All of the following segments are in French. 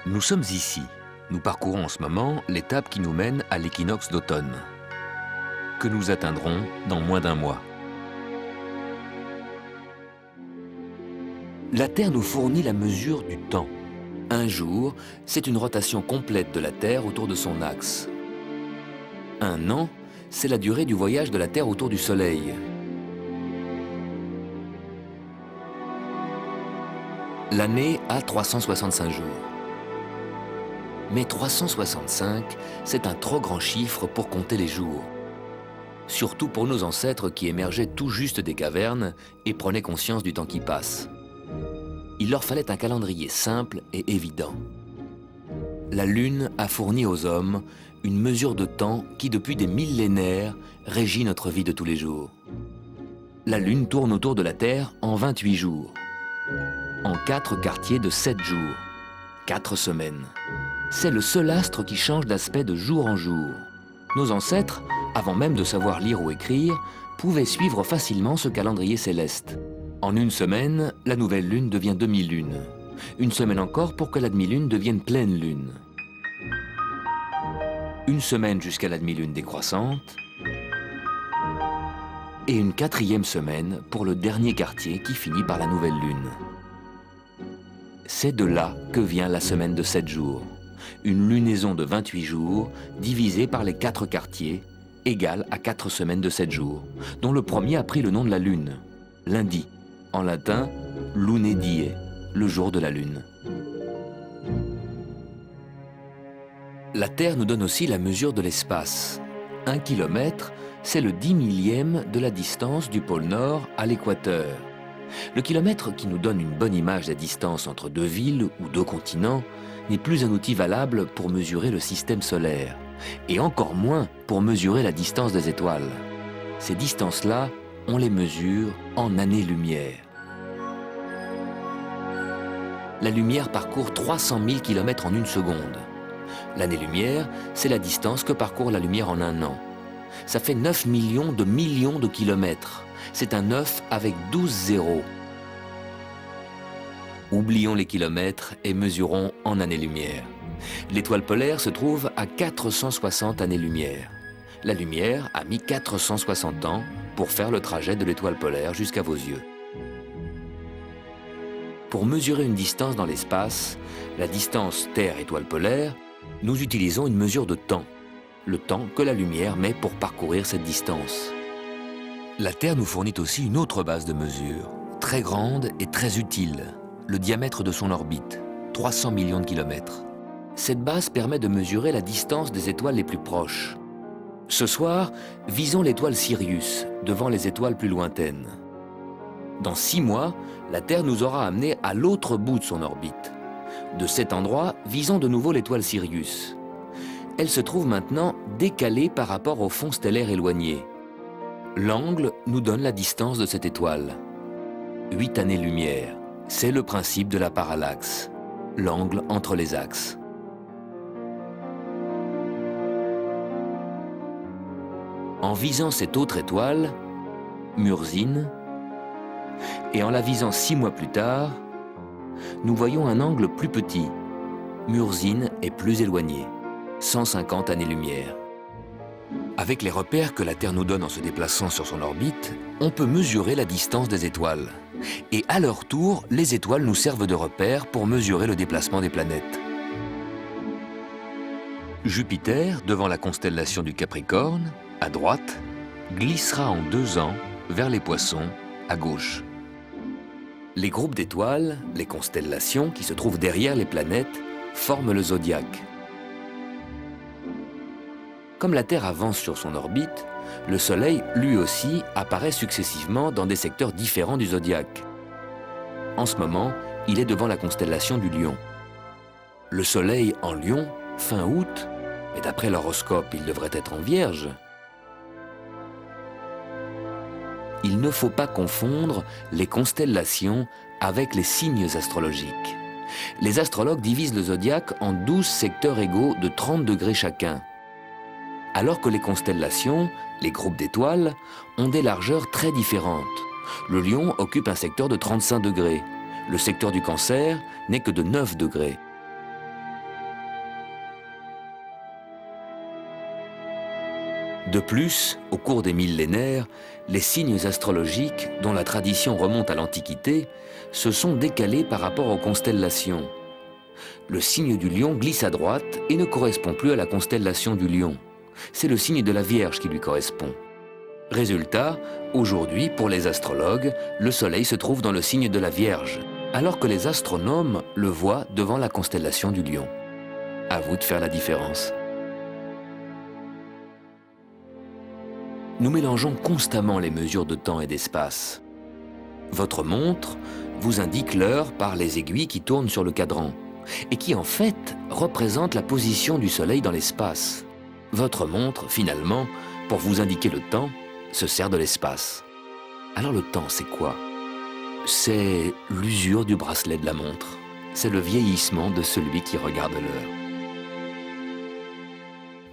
Nous sommes ici. Nous parcourons en ce moment l'étape qui nous mène à l'équinoxe d'automne, que nous atteindrons dans moins d'un mois. La Terre nous fournit la mesure du temps. Un jour, c'est une rotation complète de la Terre autour de son axe. Un an, c'est la durée du voyage de la Terre autour du Soleil. L'année a 365 jours. Mais 365, c'est un trop grand chiffre pour compter les jours. Surtout pour nos ancêtres qui émergeaient tout juste des cavernes et prenaient conscience du temps qui passe. Il leur fallait un calendrier simple et évident. La Lune a fourni aux hommes une mesure de temps qui, depuis des millénaires, régit notre vie de tous les jours. La Lune tourne autour de la Terre en 28 jours, en 4 quartiers de 7 jours, 4 semaines. C'est le seul astre qui change d'aspect de jour en jour. Nos ancêtres, avant même de savoir lire ou écrire, pouvaient suivre facilement ce calendrier céleste. En une semaine, la nouvelle lune devient demi-lune. Une semaine encore pour que la demi-lune devienne pleine lune. Une semaine jusqu'à la demi-lune décroissante. Et une 4e semaine pour le dernier quartier qui finit par la nouvelle lune. C'est de là que vient la semaine de 7 jours. Une lunaison de 28 jours divisée par les 4 quartiers, égale à 4 semaines de 7 jours, dont le premier a pris le nom de la lune, lundi. En latin, lune die, le jour de la lune. La Terre nous donne aussi la mesure de l'espace. 1 kilomètre, c'est le 10 millième de la distance du pôle Nord à l'équateur. Le kilomètre qui nous donne une bonne image de la distance entre 2 villes ou 2 continents n'est plus un outil valable pour mesurer le système solaire, et encore moins pour mesurer la distance des étoiles. Ces distances-là, on les mesure en années-lumière. La lumière parcourt 300 000 km en une seconde. L'année-lumière, c'est la distance que parcourt la lumière en un an. Ça fait 9 millions de kilomètres. C'est un 9 avec 12 zéros. Oublions les kilomètres et mesurons en années-lumière. L'étoile polaire se trouve à 460 années-lumière. La lumière a mis 460 ans pour faire le trajet de l'étoile polaire jusqu'à vos yeux. Pour mesurer une distance dans l'espace, la distance Terre-étoile polaire, nous utilisons une mesure de temps, le temps que la lumière met pour parcourir cette distance. La Terre nous fournit aussi une autre base de mesure, très grande et très utile, le diamètre de son orbite, 300 millions de kilomètres. Cette base permet de mesurer la distance des étoiles les plus proches. Ce soir, visons l'étoile Sirius, devant les étoiles plus lointaines. Dans 6 mois, la Terre nous aura amenés à l'autre bout de son orbite. De cet endroit, visons de nouveau l'étoile Sirius. Elle se trouve maintenant décalée par rapport au fond stellaire éloigné. L'angle nous donne la distance de cette étoile. 8 années-lumière, c'est le principe de la parallaxe, l'angle entre les axes. En visant cette autre étoile, Murzine, et en la visant 6 mois plus tard, nous voyons un angle plus petit. Murzine est plus éloigné, 150 années-lumière. Avec les repères que la Terre nous donne en se déplaçant sur son orbite, on peut mesurer la distance des étoiles. Et à leur tour, les étoiles nous servent de repères pour mesurer le déplacement des planètes. Jupiter, devant la constellation du Capricorne, à droite, glissera en 2 ans vers les Poissons, à gauche. Les groupes d'étoiles, les constellations qui se trouvent derrière les planètes, forment le zodiaque. Comme la Terre avance sur son orbite, le Soleil, lui aussi, apparaît successivement dans des secteurs différents du zodiaque. En ce moment, il est devant la constellation du Lion. Le Soleil en Lion, fin août, et d'après l'horoscope, il devrait être en Vierge. Il ne faut pas confondre les constellations avec les signes astrologiques. Les astrologues divisent le zodiaque en 12 secteurs égaux de 30 degrés chacun, alors que les constellations, les groupes d'étoiles, ont des largeurs très différentes. Le Lion occupe un secteur de 35 degrés. Le secteur du Cancer n'est que de 9 degrés. De plus, au cours des millénaires, les signes astrologiques, dont la tradition remonte à l'Antiquité, se sont décalés par rapport aux constellations. Le signe du lion glisse à droite et ne correspond plus à la constellation du lion. C'est le signe de la Vierge qui lui correspond. Résultat, aujourd'hui, pour les astrologues, le Soleil se trouve dans le signe de la Vierge, alors que les astronomes le voient devant la constellation du lion. À vous de faire la différence. Nous mélangeons constamment les mesures de temps et d'espace. Votre montre vous indique l'heure par les aiguilles qui tournent sur le cadran et qui en fait représentent la position du Soleil dans l'espace. Votre montre, finalement, pour vous indiquer le temps, se sert de l'espace. Alors le temps, c'est quoi? C'est l'usure du bracelet de la montre. C'est le vieillissement de celui qui regarde l'heure.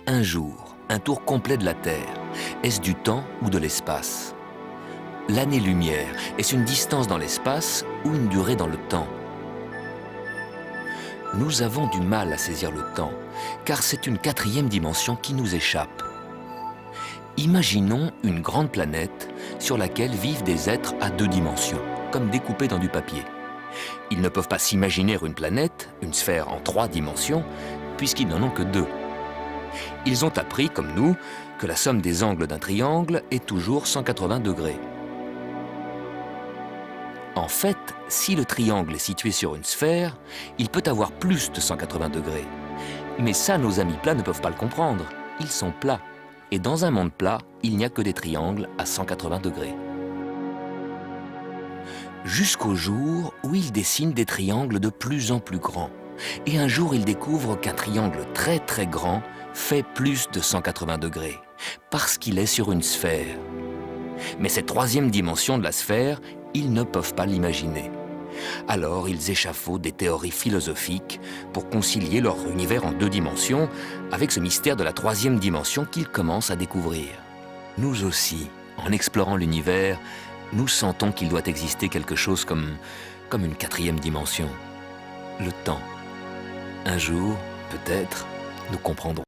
Un jour, un tour complet de la Terre, est-ce du temps ou de l'espace? L'année-lumière, est-ce une distance dans l'espace ou une durée dans le temps? Nous avons du mal à saisir le temps, car c'est une quatrième dimension qui nous échappe. Imaginons une grande planète sur laquelle vivent des êtres à 2 dimensions, comme découpés dans du papier. Ils ne peuvent pas s'imaginer une planète, une sphère en 3 dimensions, puisqu'ils n'en ont que 2. Ils ont appris, comme nous, que la somme des angles d'un triangle est toujours 180 degrés. En fait, si le triangle est situé sur une sphère, il peut avoir plus de 180 degrés. Mais ça, nos amis plats ne peuvent pas le comprendre. Ils sont plats. Et dans un monde plat, il n'y a que des triangles à 180 degrés. Jusqu'au jour où ils dessinent des triangles de plus en plus grands. Et un jour, ils découvrent qu'un triangle très très grand fait plus de 180 degrés, parce qu'il est sur une sphère. Mais cette 3e dimension de la sphère, ils ne peuvent pas l'imaginer. Alors ils échafaudent des théories philosophiques pour concilier leur univers en 2 dimensions avec ce mystère de la 3e dimension qu'ils commencent à découvrir. Nous aussi, en explorant l'univers, nous sentons qu'il doit exister quelque chose comme une 4e dimension. Le temps. Un jour, peut-être, nous comprendrons.